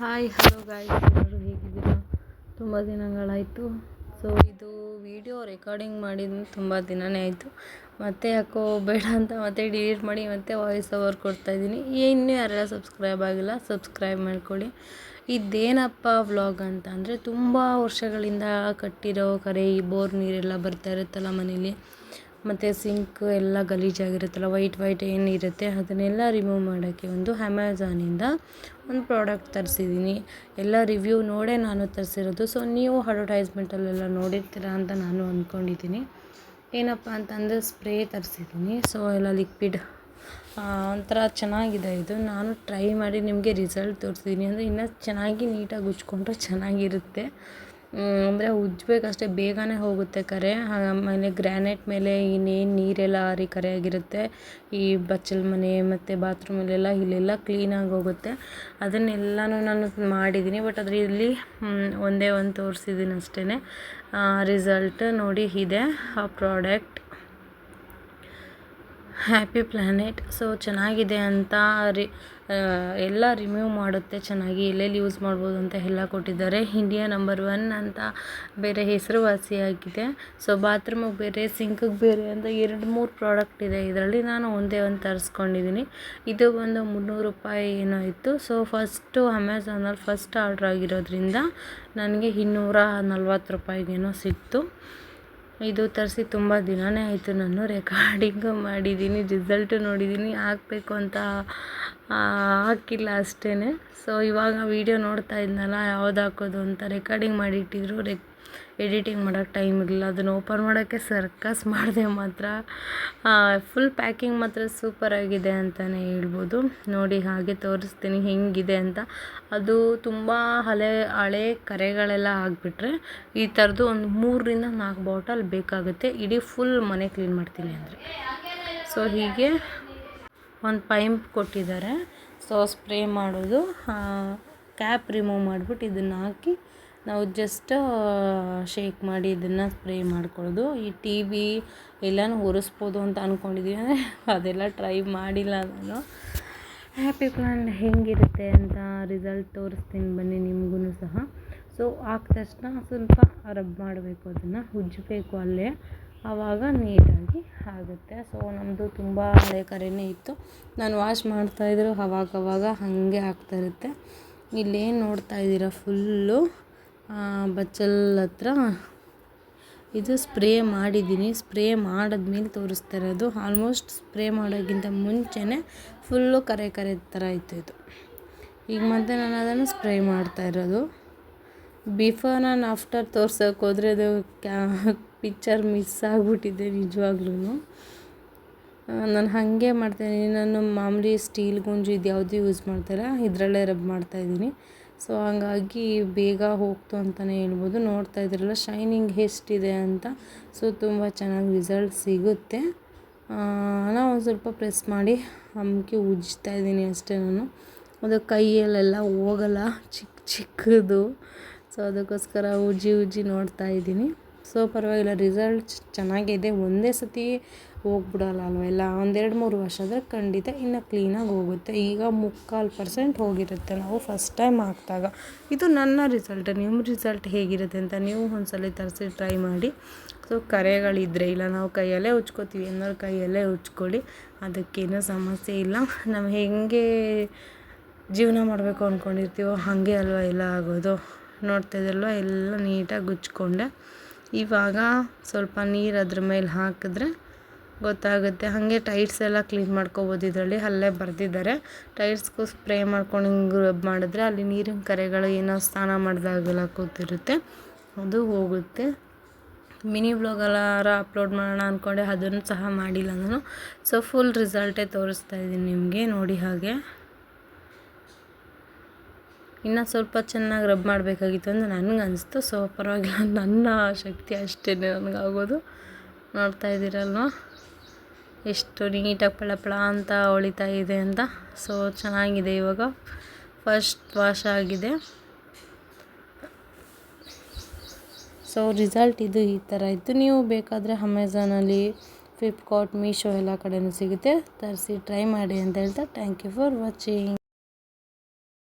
Hi hello guys, ಎಲ್ಲರೂ ಹೇಗಿದ್ದೀರಾ? ತುಂಬ ದಿನಗಳಾಯಿತು. ಸೊ ಇದು ವಿಡಿಯೋ ರೆಕಾರ್ಡಿಂಗ್ ಮಾಡಿದ್ದು ತುಂಬ ದಿನವೇ ಆಯಿತು. ಮತ್ತೆ ಯಾಕೋ ಬೇಡ ಅಂತ ಮತ್ತೆ ಡಿಲೀಟ್ ಮಾಡಿ ಮತ್ತೆ ವಾಯ್ಸ್ ಓವರ್ ಕೊಡ್ತಾಯಿದ್ದೀನಿ. ಇನ್ನೂ ಯಾರೆಲ್ಲ ಸಬ್ಸ್ಕ್ರೈಬ್ ಆಗಿಲ್ಲ ಸಬ್ಸ್ಕ್ರೈಬ್ ಮಾಡ್ಕೊಳ್ಳಿ. ಇದೇನಪ್ಪ ವ್ಲಾಗ್ ಅಂತ ಅಂದರೆ, ತುಂಬ ವರ್ಷಗಳಿಂದ ಕಟ್ಟಿರೋ ಕರೆ, ಈ ಬೋರ್ ನೀರೆಲ್ಲ ಬರ್ತಾ ಇರುತ್ತಲ್ಲ ಮನೇಲಿ, ಮತ್ತು ಸಿಂಕ್ ಎಲ್ಲ ಗಲೀಜಾಗಿರುತ್ತಲ್ಲ, ವೈಟ್ ಏನಿರುತ್ತೆ ಅದನ್ನೆಲ್ಲ ರಿಮೂವ್ ಮಾಡೋಕ್ಕೆ ಒಂದು ಅಮೆಝಾನಿಂದ ಒಂದು ಪ್ರಾಡಕ್ಟ್ ತರಿಸಿದ್ದೀನಿ. ಎಲ್ಲ ರಿವ್ಯೂ ನೋಡೇ ನಾನು ತರಿಸಿರೋದು. ಸೊ ನೀವು ಅಡ್ವರ್ಟೈಸ್ಮೆಂಟಲ್ಲೆಲ್ಲ ನೋಡಿರ್ತೀರ ಅಂತ ನಾನು ಅಂದ್ಕೊಂಡಿದ್ದೀನಿ. ಏನಪ್ಪ ಅಂತಂದರೆ ಸ್ಪ್ರೇ ತರಿಸಿದ್ದೀನಿ. ಸೊ ಎಲ್ಲ ಲಿಕ್ವಿಡ್ ಒಂಥರ ಚೆನ್ನಾಗಿದೆ ಇದು. ನಾನು ಟ್ರೈ ಮಾಡಿ ನಿಮಗೆ ರಿಸಲ್ಟ್ ತೋರಿಸಿದ್ದೀನಿ. ಅಂದರೆ ಇನ್ನೂ ಚೆನ್ನಾಗಿ ನೀಟಾಗಿ ಉಜ್ಕೊಂಡ್ರೆ ಚೆನ್ನಾಗಿರುತ್ತೆ. ಅಂದರೆ ಉಜ್ಜಬೇಕಷ್ಟೇ, ಬೇಗನೆ ಹೋಗುತ್ತೆ ಕರೆ. ಆಮೇಲೆ ಗ್ರ್ಯಾನೈಟ್ ಮೇಲೆ ಇನ್ನೇನು ನೀರೆಲ್ಲ ಆರಿ ಕರೆ ಆಗಿರುತ್ತೆ, ಈ ಬಚ್ಚಲ ಮನೆ ಮತ್ತು ಬಾತ್ರೂಮಲ್ಲೆಲ್ಲ ಇಲ್ಲೆಲ್ಲ ಕ್ಲೀನಾಗಿ ಹೋಗುತ್ತೆ. ಅದನ್ನೆಲ್ಲನೂ ನಾನು ಮಾಡಿದ್ದೀನಿ. ಬಟ್ ಅದರಲ್ಲಿ ಒಂದೇ ಒಂದು ತೋರಿಸಿದ್ದೀನಿ ಅಷ್ಟೇ. ರಿಸಲ್ಟ್ ನೋಡಿ, ಇದೆ ಆ ಪ್ರಾಡಕ್ಟ್ ಹ್ಯಾಪಿ ಪ್ಲ್ಯಾನೆಟ್. ಸೊ ಚೆನ್ನಾಗಿದೆ ಅಂತ ಎಲ್ಲ ರಿಮೂವ್ ಮಾಡುತ್ತೆ ಚೆನ್ನಾಗಿ. ಎಲ್ಲೆಲ್ಲಿ ಯೂಸ್ ಮಾಡ್ಬೋದು ಅಂತ ಎಲ್ಲ ಕೊಟ್ಟಿದ್ದಾರೆ. ಇಂಡಿಯಾ ನಂಬರ್ 1 ಅಂತ ಬೇರೆ ಹೆಸರುವಾಸಿಯಾಗಿದೆ. ಸೊ ಬಾತ್ರೂಮಿಗೆ ಬೇರೆ, ಸಿಂಕಿಗೆ ಬೇರೆ ಅಂತ 2-3 ಪ್ರಾಡಕ್ಟ್ ಇದೆ ಇದರಲ್ಲಿ. ನಾನು ಒಂದೇ ಒಂದು ತರಿಸ್ಕೊಂಡಿದ್ದೀನಿ. ಇದು ಒಂದು 300 ರೂಪಾಯಿ ಏನೋ ಇತ್ತು. ಸೊ ಫಸ್ಟು ಅಮೆಝಾನಲ್ಲಿ ಫಸ್ಟ್ ಆರ್ಡ್ರ್ ಆಗಿರೋದ್ರಿಂದ ನನಗೆ 240 ರೂಪಾಯಿಗೇನೋ ಸಿಕ್ತು. ಇದು ತರಿಸಿ ತುಂಬ ದಿನವೇ ಆಯಿತು. ನಾನು ರೆಕಾರ್ಡಿಂಗು ಮಾಡಿದ್ದೀನಿ, ರಿಸಲ್ಟು ನೋಡಿದ್ದೀನಿ. ಹಾಕಬೇಕು ಅಂತ ಹಾಕಿಲ್ಲ ಅಷ್ಟೇ. ಸೊ ಇವಾಗ ವೀಡಿಯೋ ನೋಡ್ತಾ ಇದ್ನಲ್ಲ, ಯಾವ್ದು ಹಾಕೋದು ಅಂತ ರೆಕಾರ್ಡಿಂಗ್ ಮಾಡಿಟ್ಟಿದ್ರು. ಎಡಿಟಿಂಗ್ ಮಾಡೋಕ್ಕೆ ಟೈಮ್ ಇರಲಿಲ್ಲ. ಅದನ್ನು ಓಪನ್ ಮಾಡೋಕ್ಕೆ ಸರ್ಕಸ್ ಮಾಡಿದೆ. ಮಾತ್ರ ಫುಲ್ ಪ್ಯಾಕಿಂಗ್ ಮಾತ್ರ ಸೂಪರಾಗಿದೆ ಅಂತಲೇ ಹೇಳ್ಬೋದು. ನೋಡಿ ಹಾಗೆ ತೋರಿಸ್ತೀನಿ ಹೆಂಗಿದೆ ಅಂತ. ಅದು ತುಂಬ ಹಳೆ ಕರೆಗಳೆಲ್ಲ ಆಗಿಬಿಟ್ರೆ ಈ ಥರದ್ದು ಒಂದು 3-4 ಬಾಟಲ್ ಬೇಕಾಗುತ್ತೆ, ಇಡೀ ಫುಲ್ ಮನೆ ಕ್ಲೀನ್ ಮಾಡ್ತೀನಿ ಅಂದರೆ. ಸೊ ಹೀಗೆ ಒಂದು ಪೈಂಪ್ ಕೊಟ್ಟಿದ್ದಾರೆ. ಸೊ ಸ್ಪ್ರೇ ಮಾಡೋದು, ಕ್ಯಾಪ್ ರಿಮೂವ್ ಮಾಡಿಬಿಟ್ಟು ಇದನ್ನು ಹಾಕಿ ನಾವು ಜಸ್ಟ್ ಶೇಕ್ ಮಾಡಿ ಇದನ್ನು ಸ್ಪ್ರೇ ಮಾಡ್ಕೊಳ್ಳೋದು. ಈ ಟಿ ವಿ ಎಲ್ಲನೂ ಒರೆಸ್ಬೋದು ಅಂತ ಅಂದ್ಕೊಂಡಿದ್ದೀನಿ. ಅದೆಲ್ಲ ಟ್ರೈ ಮಾಡಿಲ್ಲ ನಾನು. ಹ್ಯಾಪಿ ಪ್ಲ್ಯಾನ್ ಹೆಂಗಿರುತ್ತೆ ಅಂತ ರಿಸಲ್ಟ್ ತೋರಿಸ್ತೀನಿ ಬನ್ನಿ ನಿಮಗೂ ಸಹ. ಸೊ ಹಾಕಿದ ತಕ್ಷಣ ಸ್ವಲ್ಪ ರಬ್ ಮಾಡಬೇಕು, ಅದನ್ನು ಉಜ್ಜಬೇಕು ಅಲ್ಲೇ, ಆವಾಗ ನೀಟಾಗಿ ಆಗುತ್ತೆ. ಸೊ ನಮ್ಮದು ತುಂಬ ಹಳೆ ಕರೆನೇ ಇತ್ತು. ನಾನು ವಾಶ್ ಮಾಡ್ತಾಯಿದ್ರು ಅವಾಗವಾಗ ಹಾಗೆ ಆಗ್ತಾಯಿರುತ್ತೆ. ಇಲ್ಲೇನು ನೋಡ್ತಾ ಇದ್ದೀರಾ, ಫುಲ್ಲು ಬಚ್ಚಲ್ ಹತ್ರ ಇದು ಸ್ಪ್ರೇ ಮಾಡಿದ್ದೀನಿ. ಸ್ಪ್ರೇ ಮಾಡಿದ್ಮೇಲೆ ತೋರಿಸ್ತಾ ಇರೋದು. ಆಲ್ಮೋಸ್ಟ್ ಸ್ಪ್ರೇ ಮಾಡೋಕ್ಕಿಂತ ಮುಂಚೆನೇ ಫುಲ್ಲು ಕರೆ ಥರ ಇತ್ತು ಇದು. ಈಗ ಮತ್ತೆ ನಾನು ಅದನ್ನು ಸ್ಪ್ರೇ ಮಾಡ್ತಾ ಇರೋದು. ಬಿಫೋರ್ ಆ್ಯಂಡ್ ಆಫ್ಟರ್ ತೋರ್ಸೋಕೆ ಹೋದರೆ ಅದು ಪಿಕ್ಚರ್ ಮಿಸ್ ಆಗಿಬಿಟ್ಟಿದೆ ನಿಜವಾಗ್ಲೂ. ನಾನು ಹಾಗೆ ಮಾಡ್ತಾಯಿದ್ದೀನಿ. ನಾನು ಮಾಮೂಲಿ ಸ್ಟೀಲ್ ಗುಂಜು ಇದು ಯಾವುದು ಯೂಸ್ ಮಾಡ್ತಾಯಿಲ್ಲ, ಇದರಲ್ಲೇ ರಬ್ ಮಾಡ್ತಾಯಿದ್ದೀನಿ. ಸೊ ಹಂಗಾಗಿ ಬೇಗ ಹೋಗ್ತು ಅಂತಲೇ ಹೇಳ್ಬೋದು. ನೋಡ್ತಾ ಇದ್ರಲ್ಲ ಶೈನಿಂಗ್ ಎಷ್ಟಿದೆ ಅಂತ. ಸೊ ತುಂಬ ಚೆನ್ನಾಗಿ ರಿಸಲ್ಟ್ ಸಿಗುತ್ತೆ. ನಾವು ಒಂದು ಸ್ವಲ್ಪ ಪ್ರೆಸ್ ಮಾಡಿ ಹಮ್ಕಿ ಉಜ್ತಾ ಇದ್ದೀನಿ ಅಷ್ಟೇ. ನಾನು ಅದು ಕೈಯಲ್ಲೆಲ್ಲ ಹೋಗಲ್ಲ, ಚಿಕ್ಕದು. ಸೊ ಅದಕ್ಕೋಸ್ಕರ ಉಜ್ಜಿ ನೋಡ್ತಾ ಇದ್ದೀನಿ. ಸೊ ಪರವಾಗಿಲ್ಲ, ರಿಸಲ್ಟ್ ಚೆನ್ನಾಗಿದೆ. ಒಂದೇ ಸತಿ ಹೋಗ್ಬಿಡಲ್ಲ ಅಲ್ವ, ಎಲ್ಲ 1-2-3 ವರ್ಷ ಆದರೆ ಖಂಡಿತ ಇನ್ನು ಕ್ಲೀನಾಗಿ ಹೋಗುತ್ತೆ. ಈಗ 3/4% ಹೋಗಿರುತ್ತೆ ನಾವು ಫಸ್ಟ್ ಟೈಮ್ ಹಾಕಿದಾಗ. ಇದು ನನ್ನ ರಿಸಲ್ಟ್. ನಿಮ್ಮ ರಿಸಲ್ಟ್ ಹೇಗಿರುತ್ತೆ ಅಂತ ನೀವು ಒಂದ್ಸಲ ತರಿಸಿ ಟ್ರೈ ಮಾಡಿ. ಸೊ ಕರೆಗಳಿದ್ದರೆ, ಇಲ್ಲ ನಾವು ಕೈಯಲ್ಲೇ ಉಜ್ಕೋತೀವಿ ಅನ್ನೋರು ಕೈಯಲ್ಲೇ ಉಜ್ಕೊಳ್ಳಿ, ಅದಕ್ಕೇನೂ ಸಮಸ್ಯೆ ಇಲ್ಲ. ನಾವು ಹೇಗೆ ಜೀವನ ಮಾಡಬೇಕು ಅಂದ್ಕೊಂಡಿರ್ತೀವೋ ಹಾಗೆ ಅಲ್ವ ಎಲ್ಲ ಆಗೋದು. ನೋಡ್ತಾ ಇದ್ದಲ್ವ, ಎಲ್ಲ ನೀಟಾಗಿ ಉಜ್ಕೊಂಡೆ. ಇವಾಗ ಸ್ವಲ್ಪ ನೀರು ಅದ್ರ ಮೇಲೆ ಹಾಕಿದ್ರೆ ಗೊತ್ತಾಗುತ್ತೆ. ಹಾಗೆ ಟೈರ್ಸ್ ಎಲ್ಲ ಕ್ಲೀನ್ ಮಾಡ್ಕೊಬೋದು. ಇದರಲ್ಲಿ ಅಲ್ಲೇ ಬರೆದಿದ್ದಾರೆ, ಟೈರ್ಸ್ಗೂ ಸ್ಪ್ರೇ ಮಾಡ್ಕೊಂಡು ಹಿಂಗೆ ರಬ್ ಮಾಡಿದ್ರೆ ಅಲ್ಲಿ ನೀರಿನ ಕರೆಗಳು ಏನೋ ಸ್ನಾನ ಮಾಡಿದಾಗೆಲ್ಲ ಕೂತಿರುತ್ತೆ, ಅದು ಹೋಗುತ್ತೆ. ಮಿನಿ ವ್ಲಾಗೆಲ್ಲಾರ ಅಪ್ಲೋಡ್ ಮಾಡೋಣ ಅಂದ್ಕೊಂಡೆ, ಅದನ್ನು ಸಹ ಮಾಡಿಲ್ಲ ನಾನು. ಸೊ ಫುಲ್ ರಿಸಲ್ಟೇ ತೋರಿಸ್ತಾ ಇದ್ದೀನಿ ನಿಮಗೆ. ನೋಡಿ ಹಾಗೆ ಇನ್ನು ಸ್ವಲ್ಪ ಚೆನ್ನಾಗಿ ರಬ್ ಮಾಡಬೇಕಾಗಿತ್ತು ಅಂತ ನನಗೆ ಅನಿಸ್ತು. ಸೊ ಪರವಾಗಿಲ್ಲ, ನನ್ನ ಶಕ್ತಿ ಅಷ್ಟೇ ನನಗಾಗೋದು. ನೋಡ್ತಾ ಇದ್ದೀರಲ್ವ ಎಷ್ಟು ನೀಟಾಗಿ ಪಳ ಅಂತ ಹೊಳಿತಾ ಇದೆ ಅಂತ. ಸೊ ಚೆನ್ನಾಗಿದೆ. ಇವಾಗ ಫಸ್ಟ್ ವಾಶ್ ಆಗಿದೆ. ಸೊ ರಿಸಲ್ಟ್ ಇದು ಈ ಥರ ಇತ್ತು. ನೀವು ಬೇಕಾದರೆ ಅಮೆಝಾನಲ್ಲಿ, ಫ್ಲಿಪ್ಕಾರ್ಟ್, ಮೀಶೋ ಎಲ್ಲ ಕಡೆಯೂ ಸಿಗುತ್ತೆ. ತರಿಸಿ ಟ್ರೈ ಮಾಡಿ ಅಂತ ಹೇಳ್ತಾ ಥ್ಯಾಂಕ್ ಯು ಫಾರ್ ವಾಚಿಂಗ್.